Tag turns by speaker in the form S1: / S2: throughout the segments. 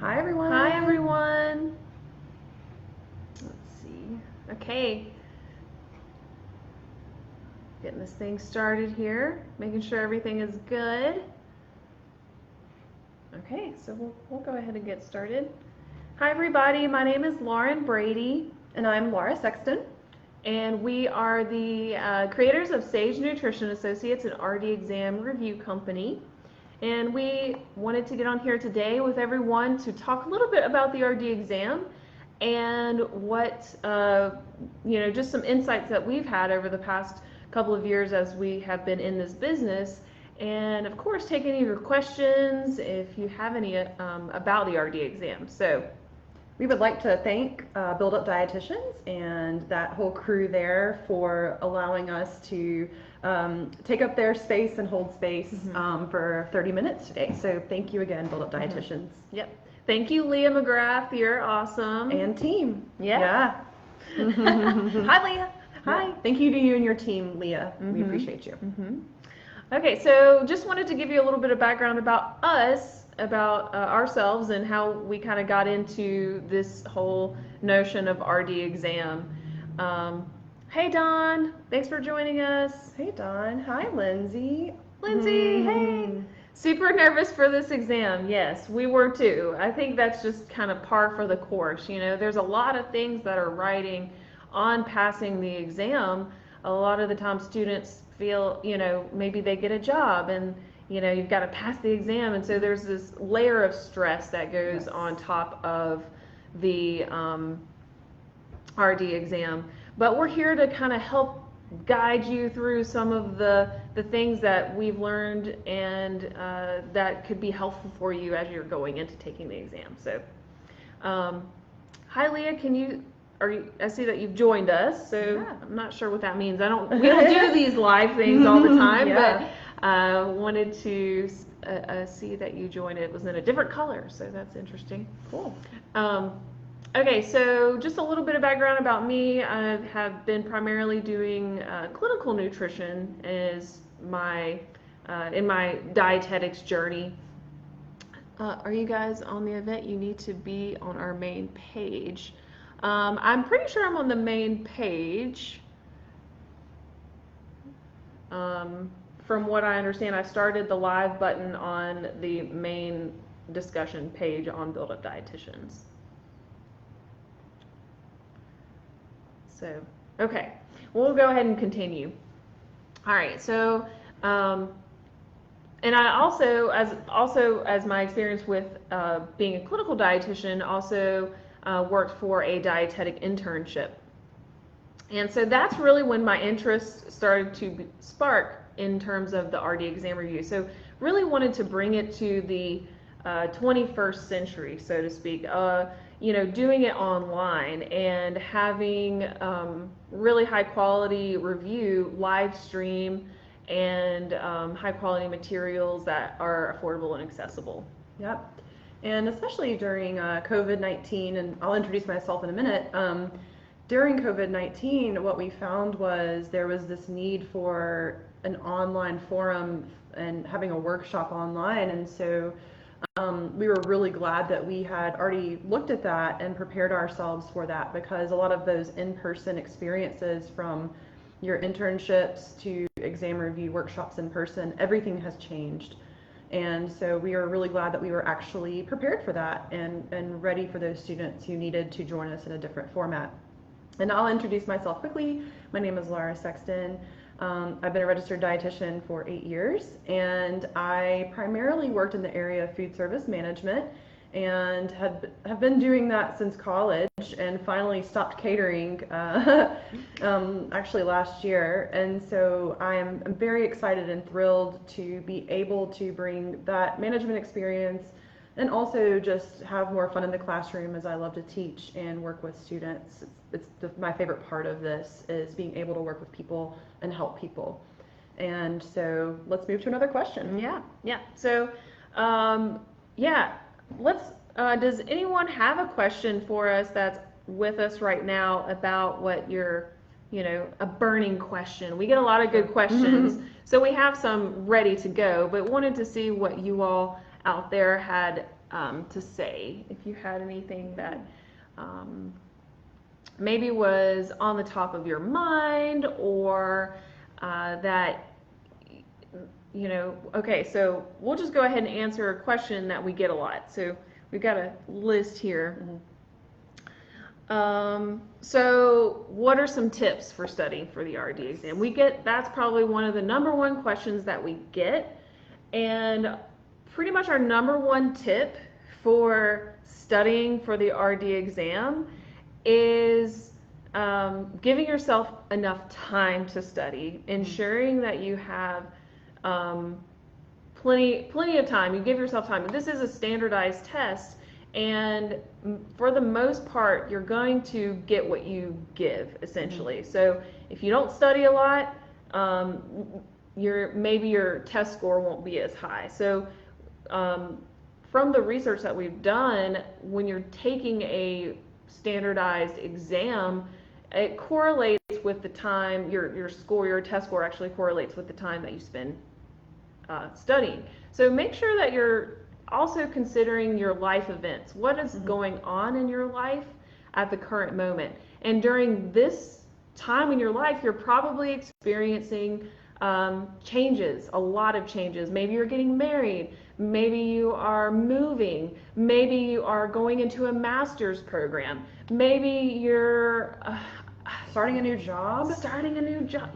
S1: Hi everyone.
S2: Hi everyone. Let's see. Okay. Getting this thing started here, making sure everything is good. Okay, so we'll go ahead and get started. Hi everybody, my name is Lauren Brady.
S1: And I'm Laura Sexton.
S2: And we are the creators of Sage Nutrition Associates, an RD exam review company. And we wanted to get on here today with everyone to talk a little bit about the RD exam and what, just some insights that we've had over the past couple of years as we have been in this business. And of course, take any of your questions if you have any about the RD exam. So
S1: we would like to thank Build Up Dietitians and that whole crew there for allowing us to take up their space and hold space for 30 minutes today. So thank you again, Build Up Dietitians.
S2: Yep. Thank you, Leah McGrath. You're awesome.
S1: And team.
S2: Yeah. Hi, Leah. Hi.
S1: Yeah. Thank you to you and your team, Leah. We appreciate you.
S2: Okay, so just wanted to give you a little bit of background about us, about ourselves, and how we kind of got into this whole notion of RD exam. Hey, Dawn. Thanks for joining us.
S1: Hey, Dawn. Hi, Lindsay.
S2: Lindsay, hey. Super nervous for this exam. Yes, we were too. I think that's just kind of par for the course. You know, there's a lot of things that are riding on passing the exam. A lot of the time students feel, maybe they get a job and, you've got to pass the exam. And so there's this layer of stress that goes on top of the RD exam. But we're here to kind of help guide you through some of the things that we've learned and that could be helpful for you as you're going into taking the exam. So, hi Leah, I see that you've joined us, so yeah. I'm not sure what that means. We don't do these live things all the time, but wanted to see that you joined. It was in a different color, so that's interesting.
S1: Cool.
S2: Okay, so just a little bit of background about me. I have been primarily doing clinical nutrition as my in my dietetics journey. Are you guys on the event? You need to be on our main page. I'm pretty sure I'm on the main page. From what I understand, I started the live button on the main discussion page on Build Up Dietitians. So, okay, we'll go ahead and continue. All right, so, and I also, as my experience with being a clinical dietitian, also worked for a dietetic internship. And so that's really when my interest started to spark in terms of the RD exam review. So really wanted to bring it to the 21st century, so to speak, doing it online and having really high quality review, live stream, and high quality materials that are affordable and accessible.
S1: Yep. And especially during COVID-19, and I'll introduce myself in a minute, during COVID-19, what we found was there was this need for an online forum and having a workshop online. And so we were really glad that we had already looked at that and prepared ourselves for that, because a lot of those in-person experiences, from your internships to exam review workshops in person, everything has changed. And so we are really glad that we were actually prepared for that and ready for those students who needed to join us in a different format. And I'll introduce myself quickly. My name is Laura Sexton. I've been a registered dietitian for 8 years, and I primarily worked in the area of food service management and have been doing that since college, and finally stopped catering actually last year. And so I'm very excited and thrilled to be able to bring that management experience and also just have more fun in the classroom, as I love to teach and work with students. My favorite part of this is being able to work with people and help people. And so let's move to another question.
S2: Yeah. So, does anyone have a question for us that's with us right now about what a burning question? We get a lot of good questions, so we have some ready to go, but wanted to see what you all out there had to say, if you had anything that maybe was on the top of your mind, or that, you know, okay, so we'll just go ahead and answer a question that we get a lot. So we've got a list here. So what are some tips for studying for the RD exam? That's probably one of the #1 questions that we get. And pretty much our #1 tip for studying for the RD exam is giving yourself enough time to study, ensuring that you have plenty of time. You give yourself time. This is a standardized test, and for the most part, you're going to get what you give, essentially. So if you don't study a lot, maybe your test score won't be as high. So from the research that we've done, when you're taking a standardized exam, it correlates with the time your test score actually correlates with the time that you spend studying. So make sure that you're also considering your life events. What is going on in your life at the current moment? And during this time in your life, you're probably experiencing changes, a lot of changes. Maybe you're getting married, maybe you are moving, maybe you are going into a master's program, maybe you're
S1: starting a new job.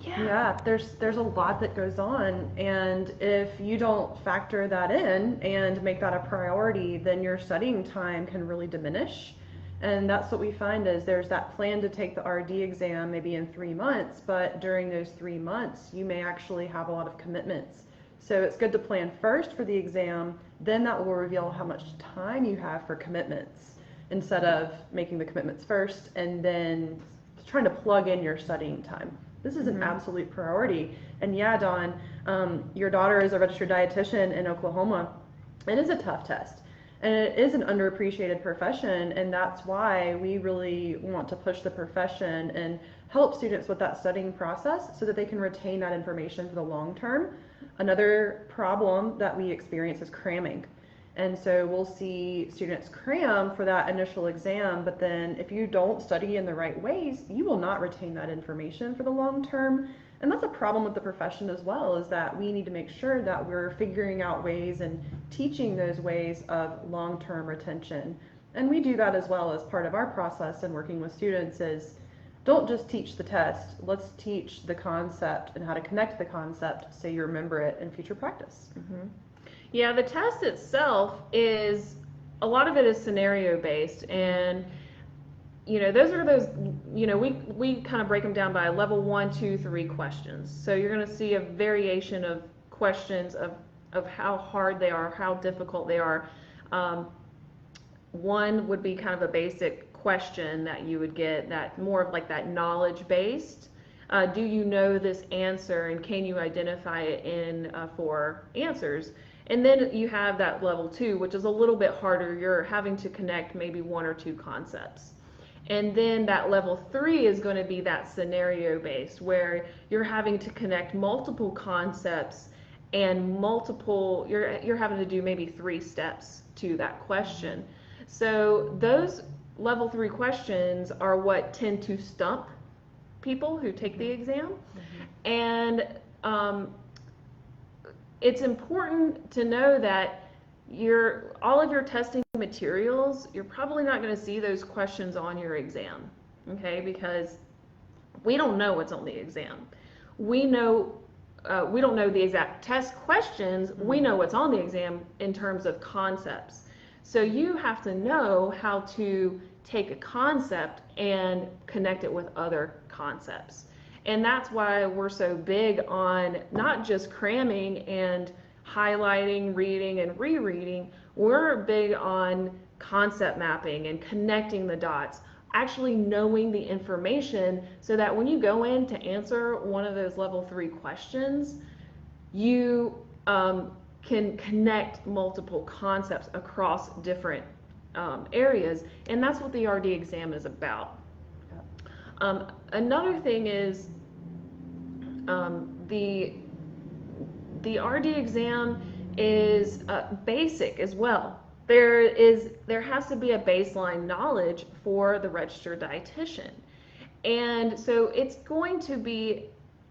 S1: Yeah, there's a lot that goes on, and if you don't factor that in and make that a priority, then your studying time can really diminish. And that's what we find is there's that plan to take the RD exam maybe in 3 months, but during those 3 months, you may actually have a lot of commitments. So it's good to plan first for the exam, then that will reveal how much time you have for commitments, instead of making the commitments first and then trying to plug in your studying time. This is an absolute priority. And yeah, Dawn, your daughter is a registered dietitian in Oklahoma. It is a tough test. And it is an underappreciated profession, and that's why we really want to push the profession and help students with that studying process so that they can retain that information for the long term. Another problem that we experience is cramming. And so we'll see students cram for that initial exam, but then if you don't study in the right ways, you will not retain that information for the long term. And that's a problem with the profession as well, is that we need to make sure that we're figuring out ways and teaching those ways of long-term retention. And we do that as well as part of our process in working with students is don't just teach the test, let's teach the concept and how to connect the concept so you remember it in future practice.
S2: Yeah, the test itself a lot of it is scenario based, and you know, we kind of break them down by level 1, 2, 3 questions. So you're going to see a variation of questions of how hard they are, how difficult they are. One would be kind of a basic question that you would get, that more of like that knowledge based. Do you know this answer, and can you identify it for answers? And then you have that level 2, which is a little bit harder. You're having to connect maybe 1 or 2 concepts. And then that level 3 is going to be that scenario based, where you're having to connect multiple concepts and you're having to do maybe 3 steps to that question. So those level 3 questions are what tend to stump people who take the exam. And it's important to know that all of your testing materials, you're probably not going to see those questions on your exam, okay? Because we don't know what's on the exam. We don't know the exact test questions. We know what's on the exam in terms of concepts. So you have to know how to take a concept and connect it with other concepts. And that's why we're so big on not just cramming and highlighting, reading, and rereading. We're big on concept mapping and connecting the dots, actually knowing the information so that when you go in to answer one of those level 3 questions, you can connect multiple concepts across different areas. And that's what the RD exam is about. Another thing is the RD exam is basic as well. there has to be a baseline knowledge for the registered dietitian. And so it's going to be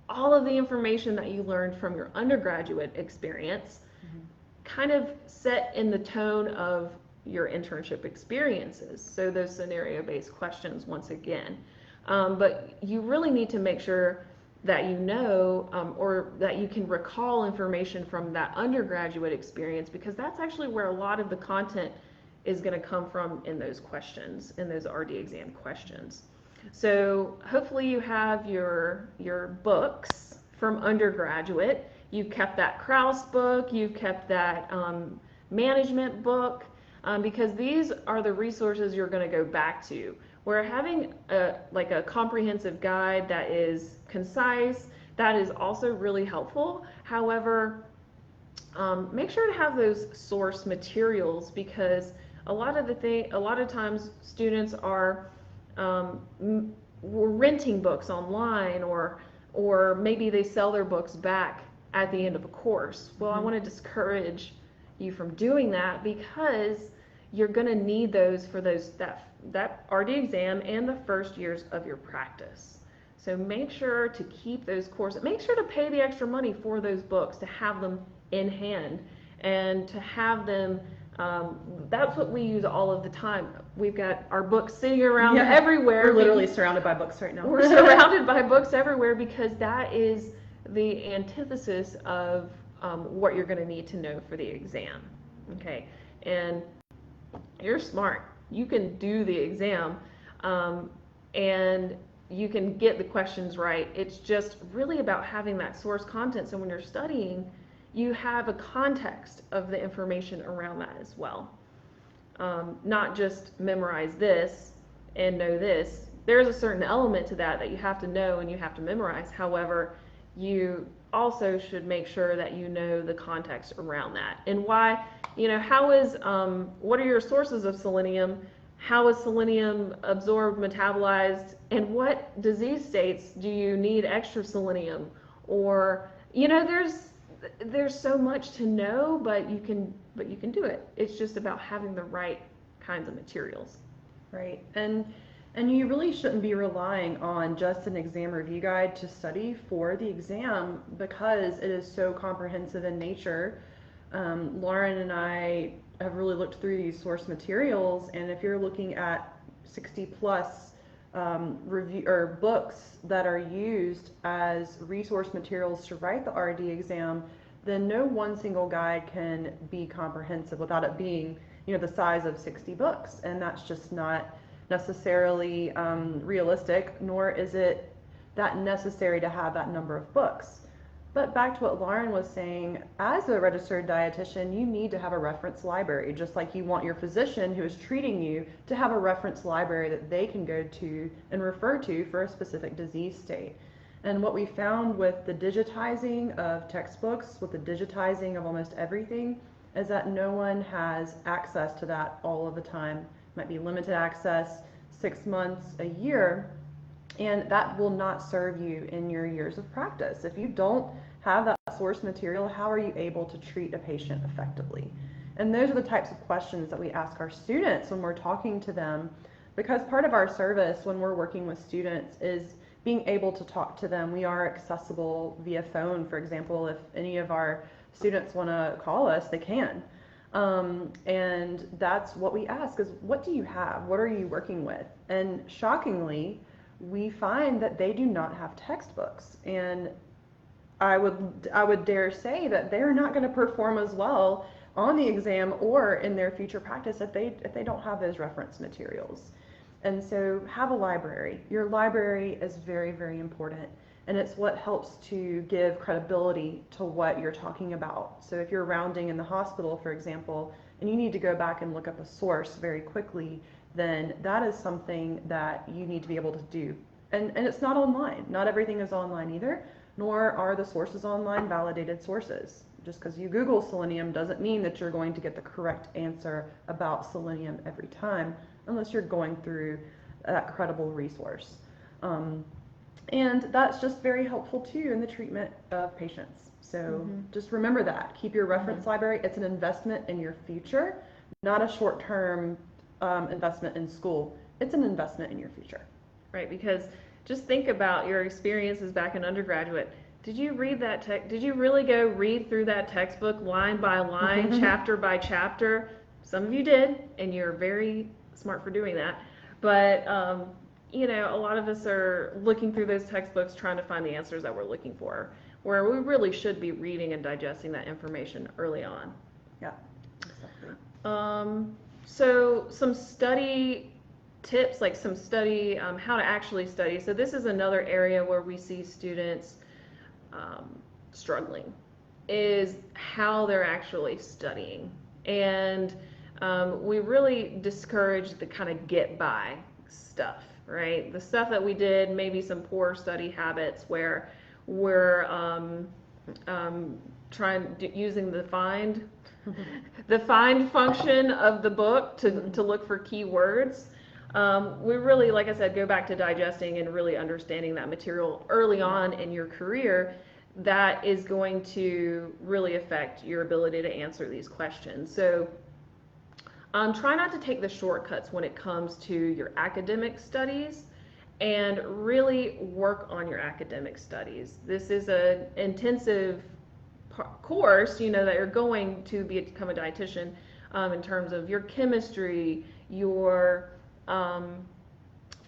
S2: all of the information that you learned from your undergraduate experience kind of set in the tone of your internship experiences. So those scenario-based questions once again. But you really need to make sure that you know or that you can recall information from that undergraduate experience, because that's actually where a lot of the content is going to come from in those questions, in those RD exam questions. So hopefully you have your books from undergraduate. You've kept that Krause book, you've kept that management book, because these are the resources you're going to go back to. We're having a comprehensive guide that is concise, that is also really helpful. However, make sure to have those source materials, because a lot of times students are renting books online, or maybe they sell their books back at the end of a course. Well, I want to discourage you from doing that, because you're going to need those for that RD exam and the first years of your practice. So make sure to keep those courses. Make sure to pay the extra money for those books, to have them in hand and to have them. That's what we use all of the time. We've got our books sitting around everywhere.
S1: We're literally surrounded by books right now.
S2: We're surrounded by books everywhere, because that is the antithesis of what you're going to need to know for the exam. Okay, and you're smart. You can do the exam, and you can get the questions right. It's just really about having that source content. So when you're studying, you have a context of the information around that as well. Not just memorize this and know this. There's a certain element to that you have to know and you have to memorize. However, you also should make sure that you know the context around that. And why, what are your sources of selenium? How is selenium absorbed, metabolized? And what disease states do you need extra selenium? Or, there's so much to know, but you can do it. It's just about having the right kinds of materials.
S1: Right. And you really shouldn't be relying on just an exam review guide to study for the exam, because it is so comprehensive in nature. Lauren and I have really looked through these source materials, and if you're looking at 60 plus review or books that are used as resource materials to write the RD exam, then no one single guide can be comprehensive without it being, the size of 60 books, and that's just not necessarily realistic, nor is it that necessary to have that number of books. But back to what Lauren was saying, as a registered dietitian, you need to have a reference library, just like you want your physician who is treating you to have a reference library that they can go to and refer to for a specific disease state. And what we found with the digitizing of textbooks, with the digitizing of almost everything, is that no one has access to that all of the time. It might be limited access, 6 months, a year, and that will not serve you in your years of practice. If you don't have that source material, how are you able to treat a patient effectively? And those are the types of questions that we ask our students when we're talking to them, because part of our service when we're working with students is being able to talk to them. We are accessible via phone, for example. If any of our students want to call us, they can. And that's what we ask is, what do you have? What are you working with? And shockingly, we find that they do not have textbooks. And I would dare say that they're not going to perform as well on the exam or in their future practice if they don't have those reference materials. And so have a library. Your library is very, very important, and it's what helps to give credibility to what you're talking about. So if you're rounding in the hospital, for example, and you need to go back and look up a source very quickly, then that is something that you need to be able to do. And it's not online. Not everything is online either, nor are the sources online validated sources. Just because you Google selenium doesn't mean that you're going to get the correct answer about selenium every time, unless you're going through that credible resource. And that's just very helpful too in the treatment of patients. So just remember that. Keep your reference library. It's an investment in your future, not a short-term investment in school. It's an investment in your future.
S2: Right, because just think about your experiences back in undergraduate. Did you read that text? Did you really go read through that textbook line by line, chapter by chapter? Some of you did, and you're very smart for doing that. But you know, a lot of us are looking through those textbooks trying to find the answers that we're looking for, where we really should be reading and digesting that information early on.
S1: Yeah, exactly.
S2: So some study tips, like some study, how to actually study. So this is another area where we see students struggling, is how they're actually studying. And we really discourage the kind of get by stuff, right? The stuff that we did, maybe some poor study habits where we're using the find function of the book to look for keywords. We really, like I said, go back to digesting and really understanding that material early on in your career. That is going to really affect your ability to answer these questions. So try not to take the shortcuts when it comes to your academic studies, and really work on your academic studies. This is an intensive course, you know, that you're going to become a dietitian, in terms of your chemistry, your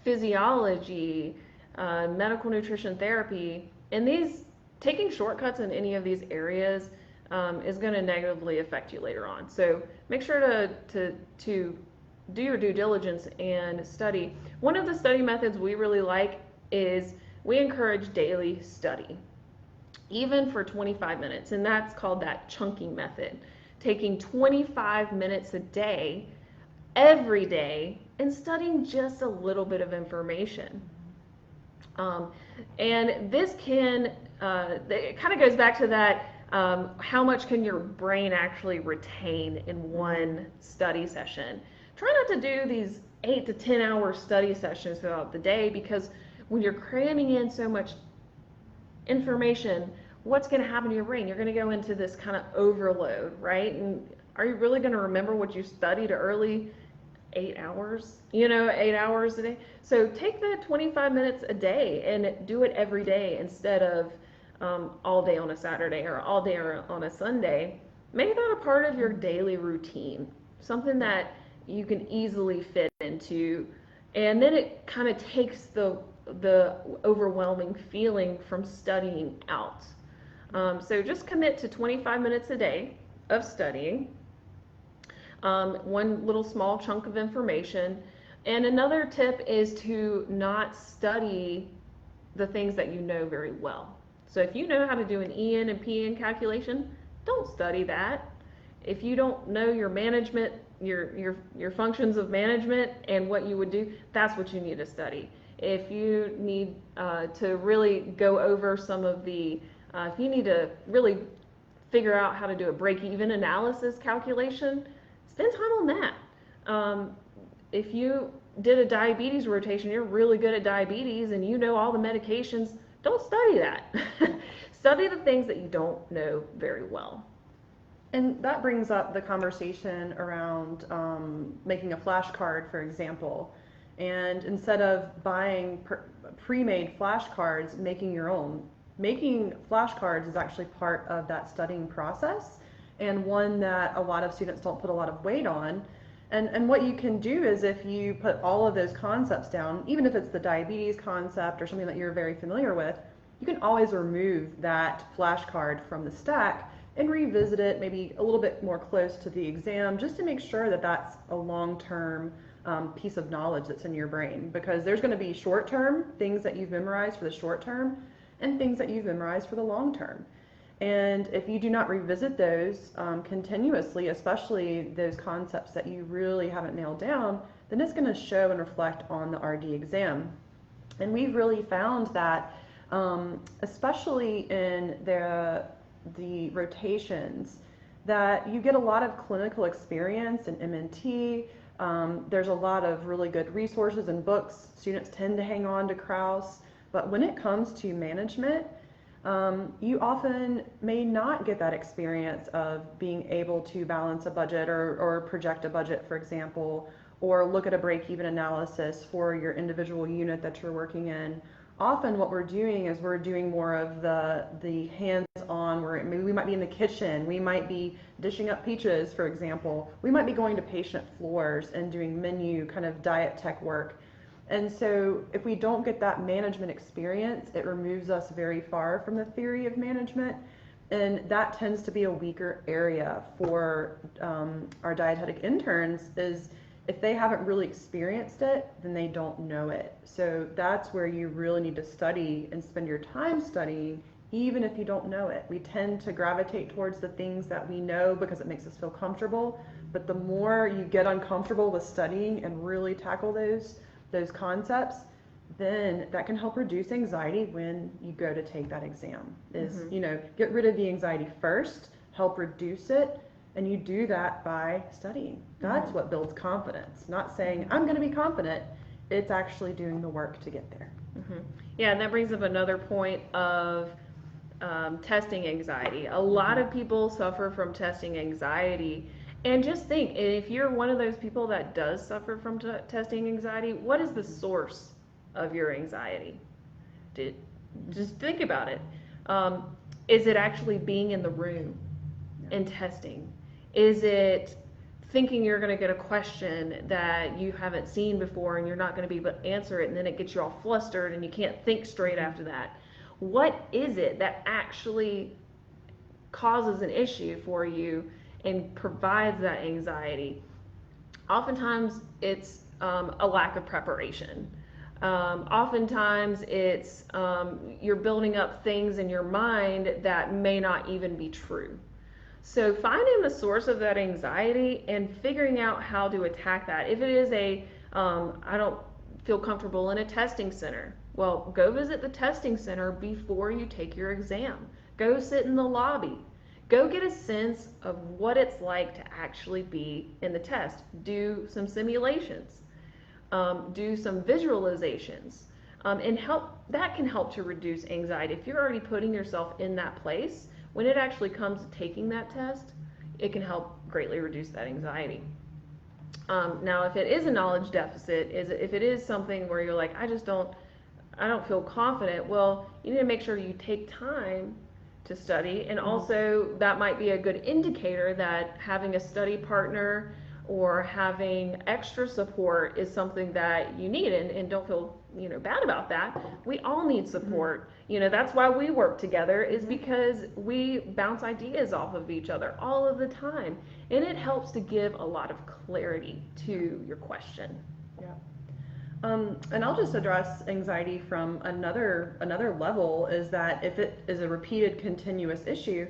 S2: physiology, medical nutrition therapy, and these taking shortcuts in any of these areas is going to negatively affect you later on. So make sure to do your due diligence and study. One of the study methods we really like is we encourage daily study, even for 25 minutes, and that's called that chunking method. Taking 25 minutes a day, every day, and studying just a little bit of information. And this can, it kind of goes back to that, how much can your brain actually retain in one study session? Try not to do these 8 to 10 hour study sessions throughout the day, because when you're cramming in so much information, what's going to happen to your brain? You're going to go into this kind of overload, right? And are you really going to remember what you studied early? 8 hours, you know, 8 hours a day. So take the 25 minutes a day and do it every day instead of all day on a Saturday or all day on a Sunday. Make that a part of your daily routine, something that you can easily fit into, and then it kind of takes the overwhelming feeling from studying out. So just commit to 25 minutes a day of studying. One little small chunk of information. And another tip is to not study the things that you know very well. So if you know how to do an EN and PN calculation, don't study that. If you don't know your management, your functions of management and what you would do, that's what you need to study. If you need to really go over some of the, if you need to really figure out how to do a break-even analysis calculation, spend time on that. If you did a diabetes rotation, you're really good at diabetes and you know all the medications, don't study that. Study the things that you don't know very well.
S1: And that brings up the conversation around making a flashcard, for example. And instead of buying pre-made flashcards, making your own. Making flashcards is actually part of that studying process, and one that a lot of students don't put a lot of weight on. And what you can do is, if you put all of those concepts down, even if it's the diabetes concept or something that you're very familiar with, you can always remove that flashcard from the stack and revisit it maybe a little bit more close to the exam, just to make sure that that's a long-term piece of knowledge that's in your brain. Because there's going to be short-term things that you've memorized for the short term and things that you've memorized for the long term. And if you do not revisit those continuously, especially those concepts that you really haven't nailed down, then it's going to show and reflect on the RD exam. And we've really found that, especially in the rotations, that you get a lot of clinical experience in MNT. There's a lot of really good resources and books. Students tend to hang on to Krause. But when it comes to management, You often may not get that experience of being able to balance a budget or project a budget, for example, or look at a break-even analysis for your individual unit that you're working in. Often what we're doing is we're doing more of the hands-on, where maybe we might be in the kitchen, we might be dishing up peaches, for example. We might be going to patient floors and doing menu kind of diet tech work. And so if we don't get that management experience, it removes us very far from the theory of management. And that tends to be a weaker area for our dietetic interns, is if they haven't really experienced it, then they don't know it. So that's where you really need to study and spend your time studying, even if you don't know it. We tend to gravitate towards the things that we know because it makes us feel comfortable. But the more you get uncomfortable with studying and really tackle those concepts, then that can help reduce anxiety when you go to take that exam. Get rid of the anxiety first, help reduce it, and you do that by studying. That's what builds confidence. Not saying, I'm going to be confident. It's actually doing the work to get there.
S2: Yeah, and that brings up another point of testing anxiety. A lot of people suffer from testing anxiety. And just think, if you're one of those people that does suffer from testing anxiety, what is the source of your anxiety? Just think about it. Is it actually being in the room and testing? Is it thinking you're going to get a question that you haven't seen before and you're not going to be able to answer it, and then it gets you all flustered and you can't think straight after that? What is it that actually causes an issue for you and provides that anxiety? Oftentimes it's a lack of preparation. Oftentimes it's you're building up things in your mind that may not even be true. So finding the source of that anxiety and figuring out how to attack that. If it is I don't feel comfortable in a testing center, well, go visit the testing center before you take your exam. Go sit in the lobby. Go get a sense of what it's like to actually be in the test. Do some simulations. Do some visualizations. And that can help to reduce anxiety. If you're already putting yourself in that place, when it actually comes to taking that test, it can help greatly reduce that anxiety. Now, if it is a knowledge deficit, if it is something where you're like, I don't feel confident, well, you need to make sure you take time to study. And also that might be a good indicator that having a study partner or having extra support is something that you need, and don't feel bad about that. We all need support. That's why we work together, is because we bounce ideas off of each other all of the time, and it helps to give a lot of clarity to your question.
S1: And I'll just address anxiety from another level, is that if it is a repeated continuous issue,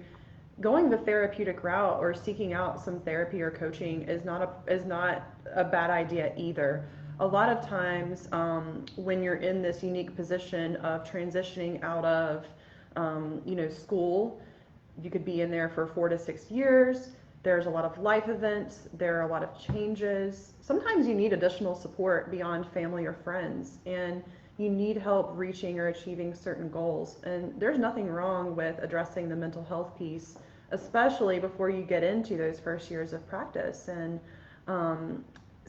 S1: going the therapeutic route or seeking out some therapy or coaching is not a bad idea either. A lot of times when you're in this unique position of transitioning out of school, you could be in there for 4 to 6 years. There's a lot of life events, there are a lot of changes. Sometimes you need additional support beyond family or friends, and you need help reaching or achieving certain goals. And there's nothing wrong with addressing the mental health piece, especially before you get into those first years of practice. And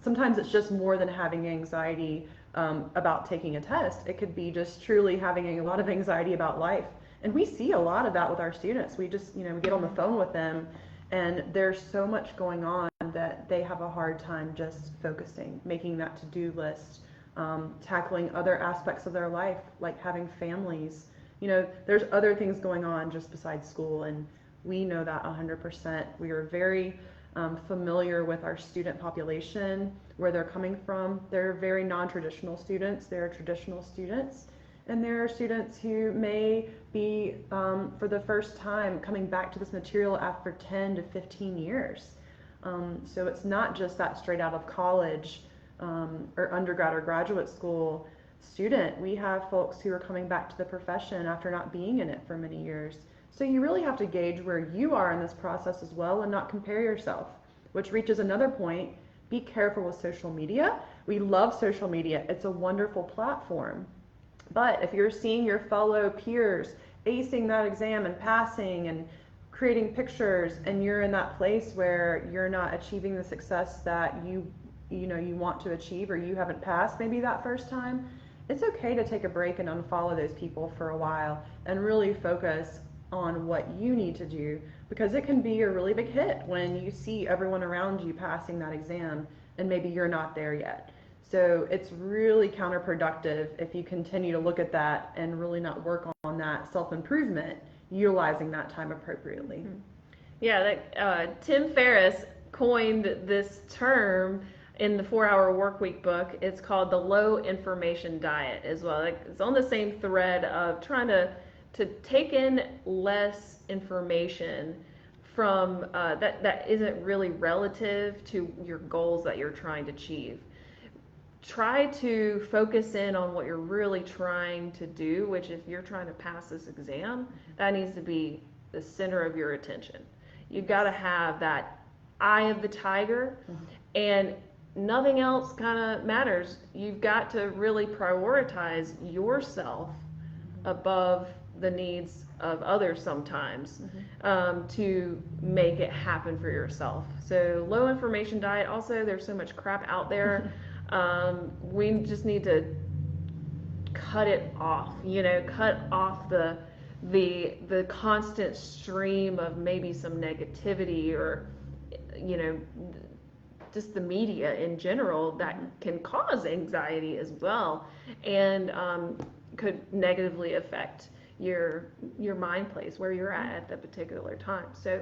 S1: sometimes it's just more than having anxiety about taking a test. It could be just truly having a lot of anxiety about life. And we see a lot of that with our students. We just, we get on the phone with them, and there's so much going on that they have a hard time just focusing, making that to-do list, tackling other aspects of their life, like having families. There's other things going on just besides school, and we know that 100%. We are very familiar with our student population, where they're coming from. They're very non-traditional students. They're traditional students. And there are students who may be, for the first time, coming back to this material after 10 to 15 years. So it's not just that straight out of college or undergrad or graduate school student. We have folks who are coming back to the profession after not being in it for many years. So you really have to gauge where you are in this process as well, and not compare yourself, which reaches another point. Be careful with social media. We love social media. It's a wonderful platform. But if you're seeing your fellow peers acing that exam and passing and creating pictures, and you're in that place where you're not achieving the success that you want to achieve, or you haven't passed maybe that first time, it's okay to take a break and unfollow those people for a while and really focus on what you need to do, because it can be a really big hit when you see everyone around you passing that exam and maybe you're not there yet. So it's really counterproductive if you continue to look at that and really not work on that self-improvement, utilizing that time appropriately.
S2: Yeah, Tim Ferriss coined this term in the 4-Hour Workweek book. It's called the low information diet as well. Like, it's on the same thread of trying to take in less information from that isn't really relative to your goals that you're trying to achieve. Try to focus in on what you're really trying to do, which, if you're trying to pass this exam, that needs to be the center of your attention. You've got to have that eye of the tiger, and nothing else kind of matters. You've got to really prioritize yourself above the needs of others sometimes, to make it happen for yourself. So low information diet. Also, there's so much crap out there. We just need to cut it off, cut off the constant stream of maybe some negativity, or just the media in general that can cause anxiety as well, and could negatively affect your mind place where you're at that particular time. So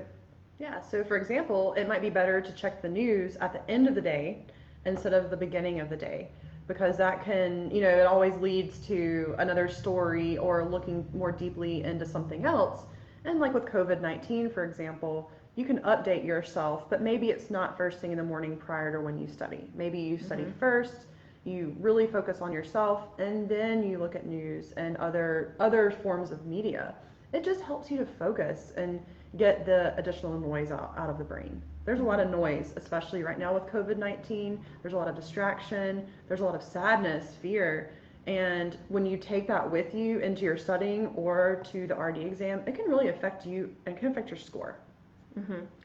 S1: yeah, so for example, it might be better to check the news at the end of the day instead of the beginning of the day, because that can, it always leads to another story or looking more deeply into something else. And like with COVID-19, for example, you can update yourself, but maybe it's not first thing in the morning prior to when you study. Maybe you study first, you really focus on yourself, and then you look at news and other forms of media. It just helps you to focus and get the additional noise out of the brain. There's a lot of noise, especially right now with COVID-19. There's a lot of distraction, there's a lot of sadness, fear, and when you take that with you into your studying or to the RD exam, it can really affect you and can affect your score.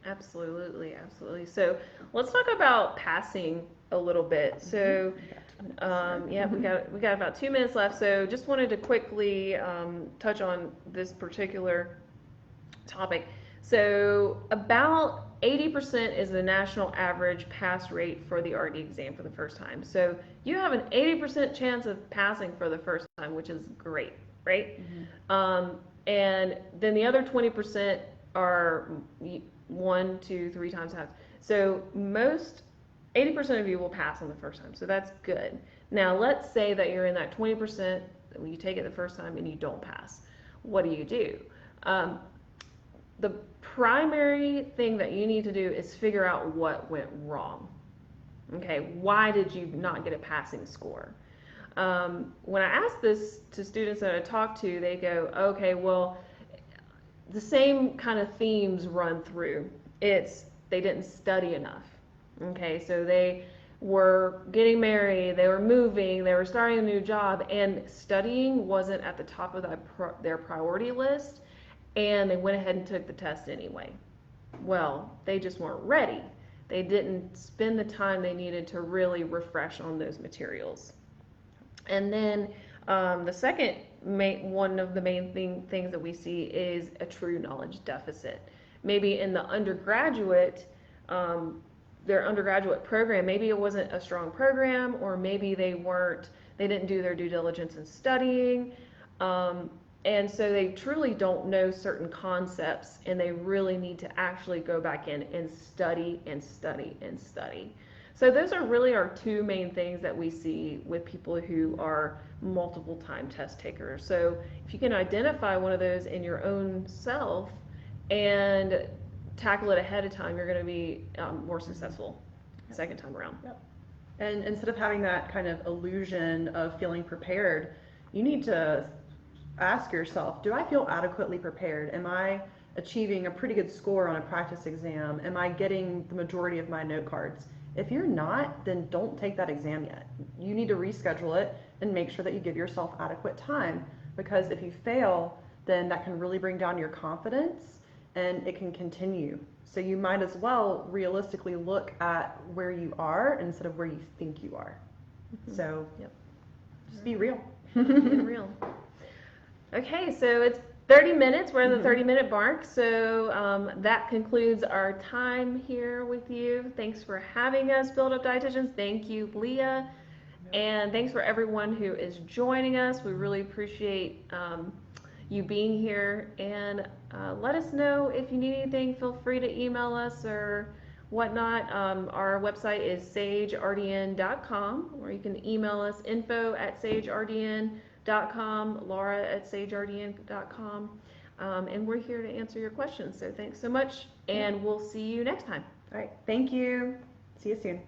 S2: Absolutely, absolutely. So let's talk about passing a little bit. So yeah, we got about 2 minutes left. So just wanted to quickly touch on this particular topic. So about 80% is the national average pass rate for the RD exam for the first time. So you have an 80% chance of passing for the first time, which is great, right? And then the other 20% are 1, 2, 3 times half. So 80% of you will pass on the first time. So that's good. Now let's say that you're in that 20% that you take it the first time and you don't pass. What do? The primary thing that you need to do is figure out what went wrong. Okay, why did you not get a passing score? When I ask this to students that I talk to, they go, okay, well, the same kind of themes run through. It's they didn't study enough. Okay, so they were getting married, they were moving, they were starting a new job, and studying wasn't at the top of their priority list, and they went ahead and took the test anyway. Well, they just weren't ready. They didn't spend the time they needed to really refresh on those materials. And then the second one of the main things that we see is a true knowledge deficit. Maybe in the undergraduate, their undergraduate program, maybe it wasn't a strong program, or maybe they didn't do their due diligence in studying, and so they truly don't know certain concepts, and they really need to actually go back in and study and study and study. So those are really our 2 main things that we see with people who are multiple time test takers. So if you can identify one of those in your own self and tackle it ahead of time, you're going to be more successful second time around.
S1: And instead of having that kind of illusion of feeling prepared, you need to ask yourself, do I feel adequately prepared? Am I achieving a pretty good score on a practice exam? Am I getting the majority of my note cards? If you're not, then don't take that exam yet. You need to reschedule it and make sure that you give yourself adequate time, because if you fail, then that can really bring down your confidence and it can continue. So you might as well realistically look at where you are instead of where you think you are. So
S2: Yep.
S1: just be real.
S2: Be real. Okay, so it's 30 minutes. We're at the 30-minute mark. So that concludes our time here with you. Thanks for having us, Build Up Dietitians. Thank you, Leah. And thanks for everyone who is joining us. We really appreciate you being here. And let us know if you need anything. Feel free to email us or whatnot. Our website is sagerdn.com, or you can email us info@sagerdn.com, laura@sagerdn.com. And we're here to answer your questions. So thanks so much, and we'll see you next time.
S1: All right. Thank you. See you soon.